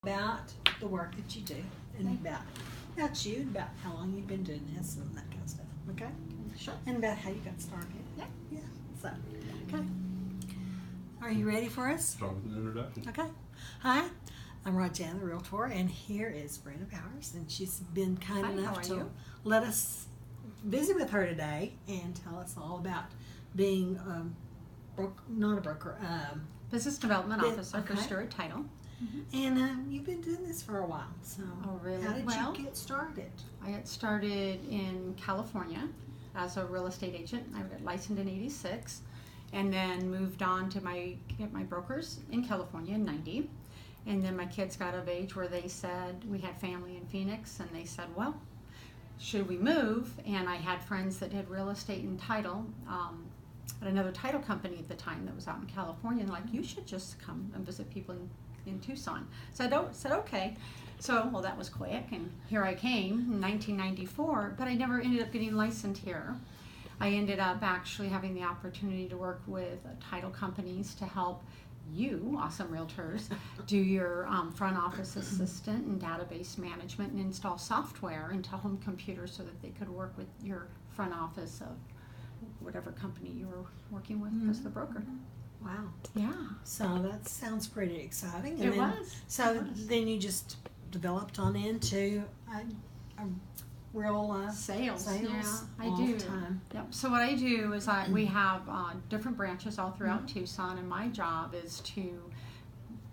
about the work that you do and about you, and about how long you've been doing this and that kind of stuff. Okay? Sure. And about how you got started. Yeah. Yeah. So, okay. Are you ready for us? Start with an introduction. Okay. Hi, I'm Roxanne, the Realtor, and here is Brenda Bowers, and she's been kind Hi, how enough are to you? let us visit with her today and tell us all about being not a broker, Business Development Officer for okay. Stewart Title. and you've been doing this for a while. So, Oh, really? how did Well, you get started? I got started in California as a real estate agent. I got licensed in '86, and then moved on to get my brokers in California in '90. And then my kids got of age where they said, we had family in Phoenix, and they said, well, should we move? And I had friends that did real estate and title at another title company at the time that was out in California, and like, you should just come and visit people in Tucson. So I said okay. So, well, that was quick, and here I came in 1994, but I never ended up getting licensed here. I ended up actually having the opportunity to work with title companies to help you, awesome realtors, do your front office assistant and database management and install software into home computers so that they could work with your front office of whatever company you were working with as the broker. Wow. Yeah. So that sounds pretty exciting. It then, was. So It was. then you just developed on into a real Sales. Yeah, I all do. the time. Yep. So what I do is we have different branches all throughout Tucson, and my job is to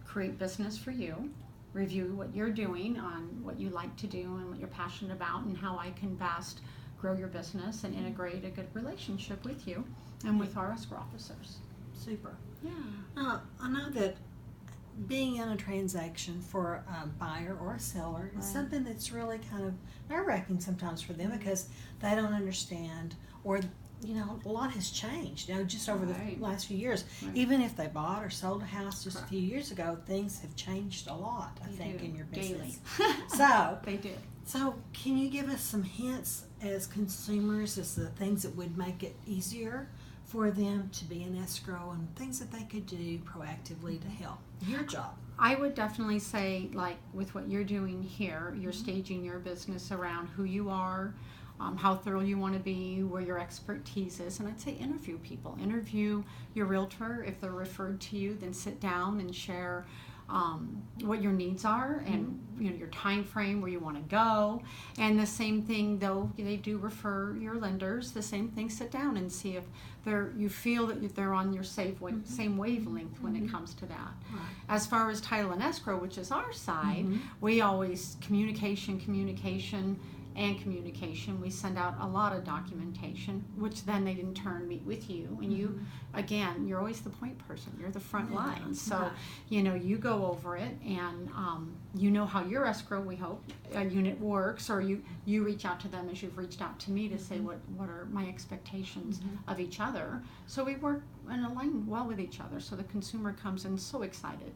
create business for you, review what you're doing on what you like to do and what you're passionate about, and how I can best grow your business and integrate a good relationship with you and with our escrow officers. Super. Yeah. I know that being in a transaction for a buyer or a seller is Right. something that's really kind of nerve-wracking sometimes for them because they don't understand, or a lot has changed just over Right. the last few years. Right. Even if they bought or sold a house just Correct. a few years ago, things have changed a lot, I They think, do. in your Daily. business. So They do. So can you give us some hints as consumers as the things that would make it easier for them to be in escrow and things that they could do proactively to help your job? I would definitely say, like with what you're doing here, you're staging your business around who you are, how thorough you want to be, where your expertise is, and I'd say interview people. Interview your realtor. If they're referred to you, then sit down and share what your needs are and your time frame, where you want to go. And the same thing, though they do refer your lenders, the same thing, sit down and see if you feel that they're on your same wavelength when it comes to that. Right. As far as title and escrow, which is our side, we always communication, and communication. We send out a lot of documentation, which then they in turn meet with you, and you, again, you're always the point person. You're the front line, so Right. you go over it, and you know how your escrow, we hope, unit works, or you reach out to them as you've reached out to me to say what are my expectations of each other. So we work and align well with each other, so the consumer comes in so excited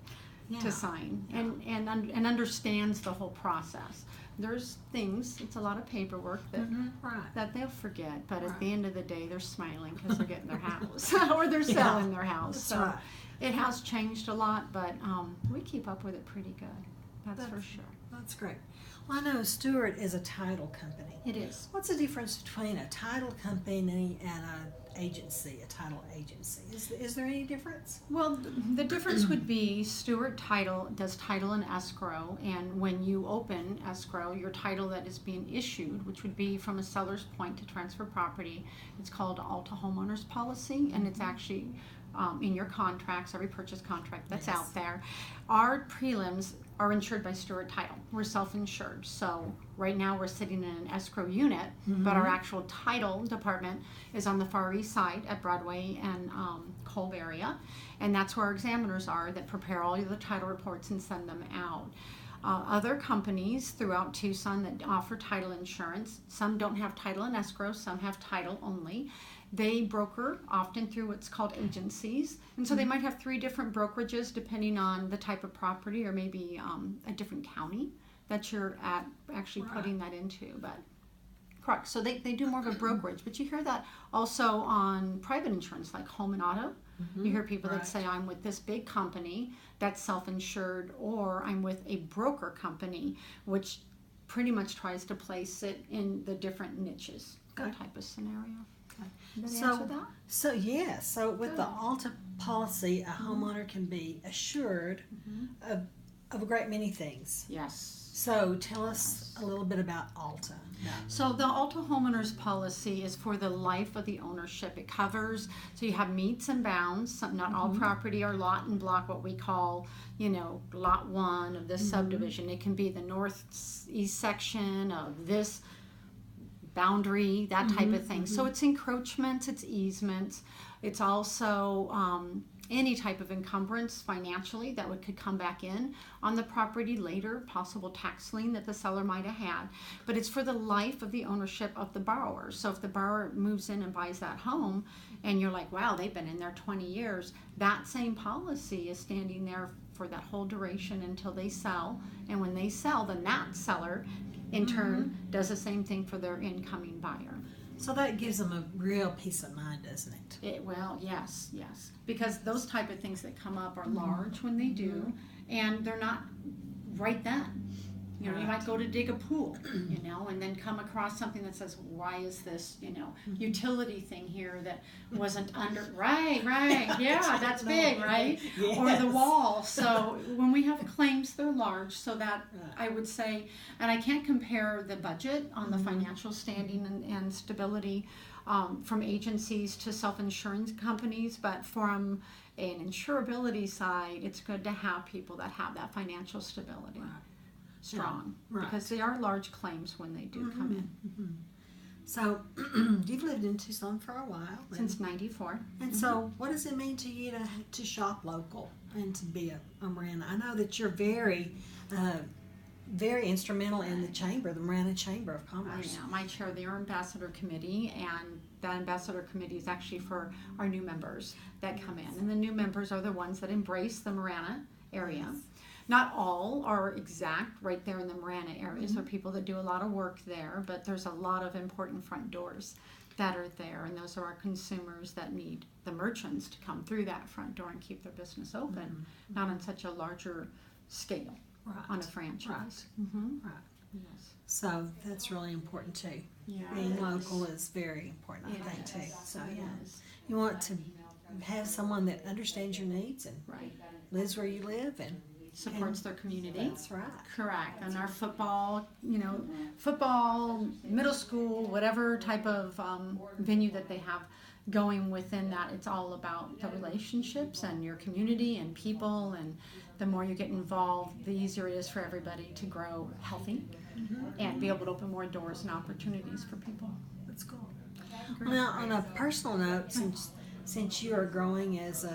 to sign and understands the whole process. There's things, it's a lot of paperwork that they'll forget, but at the end of the day, they're smiling because they're getting their house or they're selling their house. That's So right. it has changed a lot, but we keep up with it pretty good. That's for sure. That's great. Well, I know Stewart is a title company. It is. What's the difference between a title company and an agency, a title agency? Is there any difference? Well, the difference would be Stewart Title does title and escrow, and when you open escrow, your title that is being issued, which would be from a seller's point to transfer property, it's called Alta Homeowners Policy, and it's actually in your contracts, every purchase contract that's out there. Our prelims are insured by Stewart Title. We're self-insured. So right now we're sitting in an escrow unit, but our actual title department is on the Far East Side at Broadway and Kolb area. And that's where our examiners are that prepare all of the title reports and send them out. Other companies throughout Tucson that offer title insurance, some don't have title and escrow, some have title only. They broker often through what's called agencies, and so they might have 3 different brokerages depending on the type of property, or maybe a different county that you're at actually putting that into. But correct, so they do more of a brokerage, but you hear that also on private insurance like home and auto. You hear people Right. that say, I'm with this big company that's self-insured, or I'm with a broker company, which pretty much tries to place it in the different niches, Okay. that type of scenario. Okay. Did I So- answer that? So yeah, so with the Good. Alta policy, a homeowner can be assured of a great many things. Yes. So tell us a little bit about Alta. So the Alta homeowners policy is for the life of the ownership. It covers, so you have meets and bounds. Not all property are lot and block, what we call, lot one of this subdivision. It can be the northeast section of this boundary, that type of thing. So it's encroachments, it's easements. It's also any type of encumbrance financially that could come back in on the property later, possible tax lien that the seller might have had. But it's for the life of the ownership of the borrower. So if the borrower moves in and buys that home and you're like, wow, they've been in there 20 years, that same policy is standing there for that whole duration until they sell. And when they sell, then that seller in turn does the same thing for their incoming buyer. So that gives them a real peace of mind, doesn't it? Well, yes, because those type of things that come up are large when they do, and they're not right then. You might go to dig a pool, and then come across something that says, why is this, utility thing here that wasn't under, right, yeah, that's big, right? Yes. Or the wall. So when we have claims, they're large, so that I would say, and I can't compare the budget on the financial standing and stability from agencies to self-insurance companies, but from an insurability side, it's good to have people that have that financial stability. Strong, because they are large claims when they do come in. So you've lived in Tucson for a while. Since 94. And so what does it mean to you to shop local and to be a Marana? I know that you're very instrumental in the chamber, the Marana Chamber of Commerce. I chair their ambassador committee, and that ambassador committee is actually for our new members that come in. And the new members are the ones that embrace the Marana area. Not all are exact right there in the Marana areas. There are people that do a lot of work there, but there's a lot of important front doors that are there, and those are our consumers that need the merchants to come through that front door and keep their business open, not on such a larger scale on a franchise. Right. Yes. So that's really important too. Yeah, Being local is very important, I think, too. So you want to have someone that understands your needs and lives where you live and supports their community. That's right. Correct. And our football, football, middle school, whatever type of venue that they have going within that, it's all about the relationships and your community and people, and the more you get involved, the easier it is for everybody to grow healthy and be able to open more doors and opportunities for people. That's cool. Now, on a personal note, since you are growing as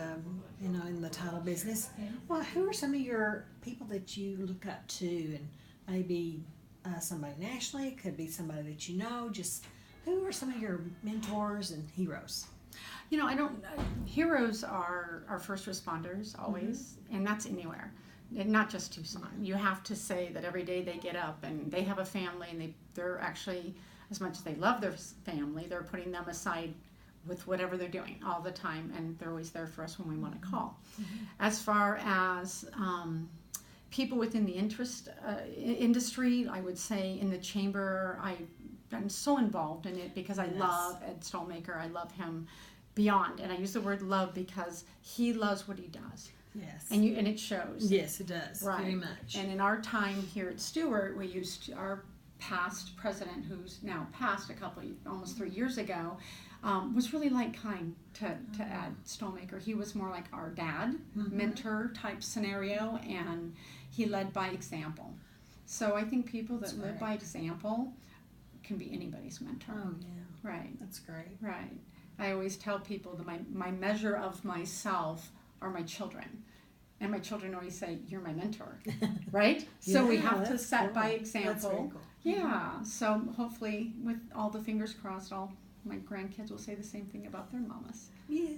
in the title business, well, who are some of your people that you look up to, and maybe somebody nationally, it could be somebody that you know, just who are some of your mentors and heroes? Heroes are our first responders always, and that's anywhere. And not just Tucson. You have to say that every day they get up and they have a family, and they're actually, as much as they love their family, they're putting them aside with whatever they're doing all the time, and they're always there for us when we want to call. As far as people within the industry, I would say in the chamber, I'm so involved in it because I love Ed Stolmaker. I love him beyond, and I use the word love because he loves what he does. Yes. And it shows. Yes, it does. Right. Very much. And in our time here at Stewart, we used our past president, who's now passed almost 3 years ago, was really kind to Ed Stolmaker. He was more like our dad, mentor type scenario, and he led by example. So I think people that live by example can be anybody's mentor. Oh, yeah. Right. That's great. Right. I always tell people that my measure of myself are my children. And my children always say, you're my mentor, right? So we have to set by example. That's very cool. Yeah, so hopefully with all the fingers crossed, all my grandkids will say the same thing about their mamas. Yeah.